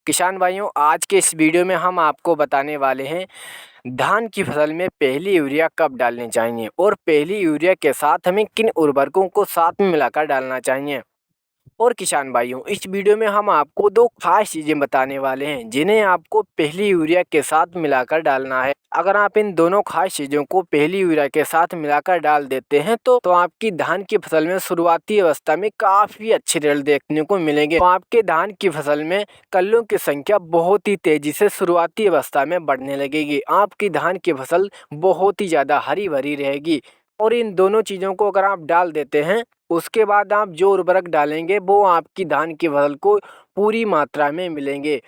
किसान भाइयों, आज के इस वीडियो में हम आपको बताने वाले हैं धान की फसल में पहली यूरिया कब डालनी चाहिए और पहली यूरिया के साथ हमें किन उर्वरकों को साथ में मिलाकर डालना चाहिए। और किसान भाइयों, इस वीडियो में हम आपको दो खास चीज़ें बताने वाले हैं जिन्हें आपको पहली यूरिया के साथ मिलाकर डालना है। अगर आप इन दोनों खास चीज़ों को पहली यूरिया के साथ मिलाकर डाल देते हैं तो आपकी धान की फसल में शुरुआती अवस्था में काफ़ी अच्छे रिजल्ट देखने को मिलेंगे। तो आपके धान की फसल में कल्लों की संख्या बहुत ही तेज़ी से शुरुआती अवस्था में बढ़ने लगेगी। आपकी धान की फसल बहुत ही ज़्यादा हरी भरी रहेगी। और इन दोनों चीज़ों को अगर आप डाल देते हैं, उसके बाद आप जो उर्वरक डालेंगे वो आपकी धान की फसल को पूरी मात्रा में मिलेंगे।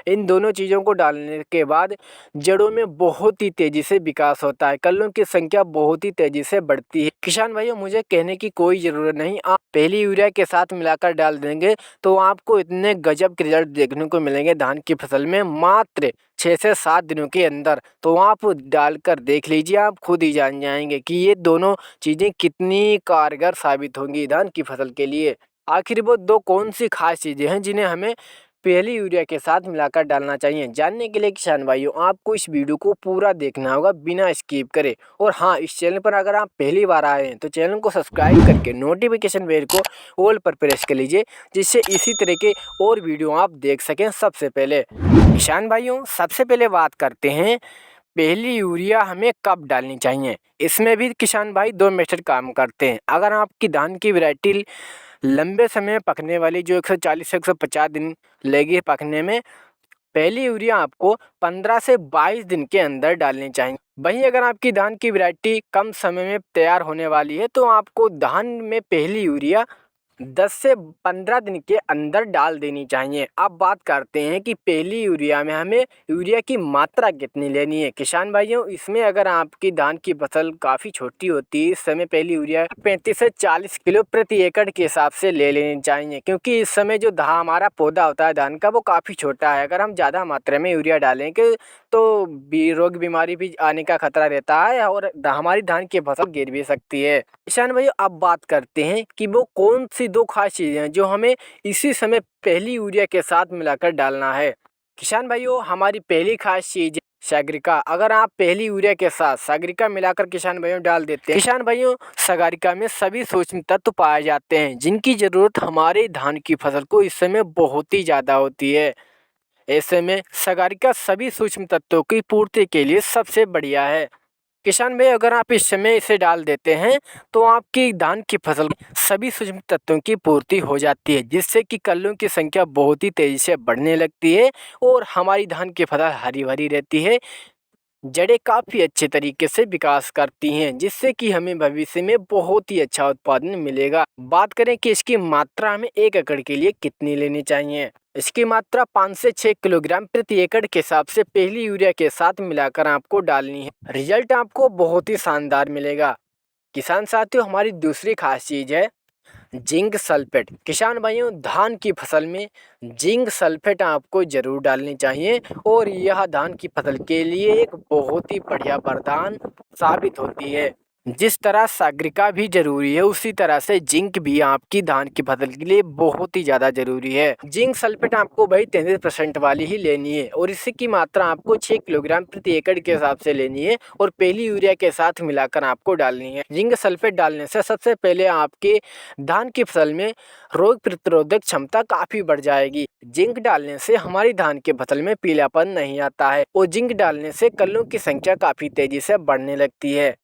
इन दोनों चीज़ों को डालने के बाद जड़ों में बहुत ही तेज़ी से विकास होता है, कल्लों की संख्या बहुत ही तेज़ी से बढ़ती है। किसान भाइयों, मुझे कहने की कोई ज़रूरत नहीं, आप पहली यूरिया के साथ मिलाकर डाल देंगे तो आपको इतने गजब के रिजल्ट देखने को मिलेंगे धान की फसल में मात्र 6 से 7 दिनों के अंदर। तो आप डालकर देख लीजिए, आप खुद ही जान जाएंगे कि ये दोनों चीज़ें कितनी कारगर साबित होंगी धान की फसल के लिए। आखिर वो दो कौन सी खास चीज़ें हैं जिन्हें हमें पहली यूरिया के साथ मिलाकर डालना चाहिए, जानने के लिए किसान भाइयों आपको इस वीडियो को पूरा देखना होगा बिना स्किप करे। और हाँ, इस चैनल पर अगर आप पहली बार आए हैं तो चैनल को सब्सक्राइब करके नोटिफिकेशन बेल को ऑल पर प्रेस कर लीजिए, जिससे इसी तरह के और वीडियो आप देख सकें सबसे पहले। किसान भाइयों, सबसे पहले बात करते हैं पहली यूरिया हमें कब डालनी चाहिए। इसमें भी किसान भाई दो मेथड काम करते हैं। अगर आपकी धान की वैरायटी लंबे समय पकने वाली, जो 140 से 150 दिन लेगी पकने में, पहली यूरिया आपको 15 से 22 दिन के अंदर डालनी चाहिए। वहीं अगर आपकी धान की वैरायटी कम समय में तैयार होने वाली है तो आपको धान में पहली यूरिया 10 से 15 दिन के अंदर डाल देनी चाहिए। अब बात करते हैं कि पहली यूरिया में हमें यूरिया की मात्रा कितनी लेनी है। किसान भाइयों, इसमें अगर आपकी धान की फसल काफ़ी छोटी होती है, इस समय पहली यूरिया 35 से 40 किलो प्रति एकड़ के हिसाब से ले लेनी चाहिए, क्योंकि इस समय जो हमारा पौधा होता है धान का वो काफ़ी छोटा है। अगर हम ज़्यादा मात्रा में यूरिया डालेंगे तो रोग बीमारी भी आने का खतरा रहता है और हमारी धान की फसल गिर भी सकती है। किसान भाइयों, अब बात करते हैं कि वो कौन सी दो खास चीज़ें हैं जो हमें इसी समय पहली यूरिया के साथ मिलाकर डालना है। किसान भाइयों, हमारी पहली खास चीज़ सागरिका। अगर आप पहली यूरिया के साथ सागरिका मिलाकर किसान भाइयों डाल देते हैं, किसान भाइयों सागरिका में सभी सूक्ष्म तत्व पाए जाते हैं जिनकी ज़रूरत हमारे धान की फसल को इस समय बहुत ही ज़्यादा होती है। ऐसे में सागरिका सभी सूक्ष्म तत्वों की पूर्ति के लिए सबसे बढ़िया है। किसान भाई, अगर आप इस समय इसे डाल देते हैं तो आपकी धान की फसल सभी सूक्ष्म तत्वों की पूर्ति हो जाती है, जिससे कि कल्लों की संख्या बहुत ही तेजी से बढ़ने लगती है और हमारी धान की फसल हरी भरी रहती है। जड़ें काफ़ी अच्छे तरीके से विकास करती हैं, जिससे कि हमें भविष्य में बहुत ही अच्छा उत्पादन मिलेगा। बात करें कि इसकी मात्रा हमें 1 एकड़ के लिए कितनी लेनी चाहिए। इसकी मात्रा 5 से 6 किलोग्राम प्रति एकड़ के हिसाब से पहली यूरिया के साथ मिलाकर आपको डालनी है। रिजल्ट आपको बहुत ही शानदार मिलेगा। किसान साथियों, हमारी दूसरी खास चीज़ है जिंक सल्फेट। किसान भाइयों, धान की फसल में जिंक सल्फेट आपको जरूर डालनी चाहिए और यह धान की फसल के लिए एक बहुत ही बढ़िया वरदान साबित होती है। जिस तरह सागरिका भी जरूरी है, उसी तरह से जिंक भी आपकी धान की फसल के लिए बहुत ही ज़्यादा जरूरी है। जिंक सल्फेट आपको भाई 33% वाली ही लेनी है और इसकी मात्रा आपको 6 किलोग्राम प्रति एकड़ के हिसाब से लेनी है और पहली यूरिया के साथ मिलाकर आपको डालनी है। जिंक सल्फेट डालने से सबसे पहले आपके धान की फसल में रोग प्रतिरोधक क्षमता काफ़ी बढ़ जाएगी। जिंक डालने से हमारी धान की फसल में पीलापन नहीं आता है और जिंक डालने से कल्लों की संख्या काफ़ी तेज़ी से बढ़ने लगती है।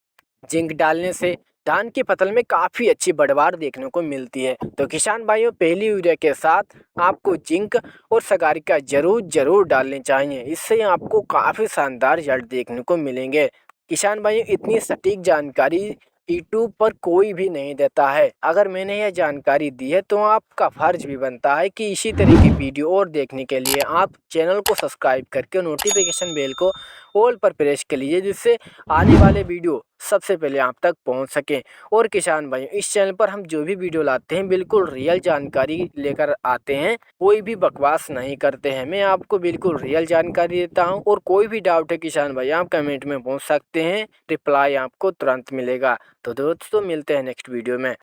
जिंक डालने से धान की फसल में काफ़ी अच्छी बढ़वार देखने को मिलती है। तो किसान भाइयों, पहली यूरिया के साथ आपको जिंक और सागरिका जरूर डालनी चाहिए। इससे आपको काफ़ी शानदार रिजल्ट देखने को मिलेंगे। किसान भाइयों, इतनी सटीक जानकारी यूट्यूब पर कोई भी नहीं देता है। अगर मैंने यह जानकारी दी है तो आपका फर्ज भी बनता है कि इसी तरह की वीडियो और देखने के लिए आप चैनल को सब्सक्राइब करके नोटिफिकेशन बेल को ऑल पर प्रेस कर लीजिए, जिससे आने वाले वीडियो सबसे पहले आप तक पहुंच सकें। और किसान भाइयों, इस चैनल पर हम जो भी वीडियो लाते हैं बिल्कुल रियल जानकारी लेकर आते हैं, कोई भी बकवास नहीं करते हैं। मैं आपको बिल्कुल रियल जानकारी देता हूं और कोई भी डाउट है किसान भाई, आप कमेंट में पूछ सकते हैं, रिप्लाई आपको तुरंत मिलेगा। तो दोस्तों, मिलते हैं नेक्स्ट वीडियो में।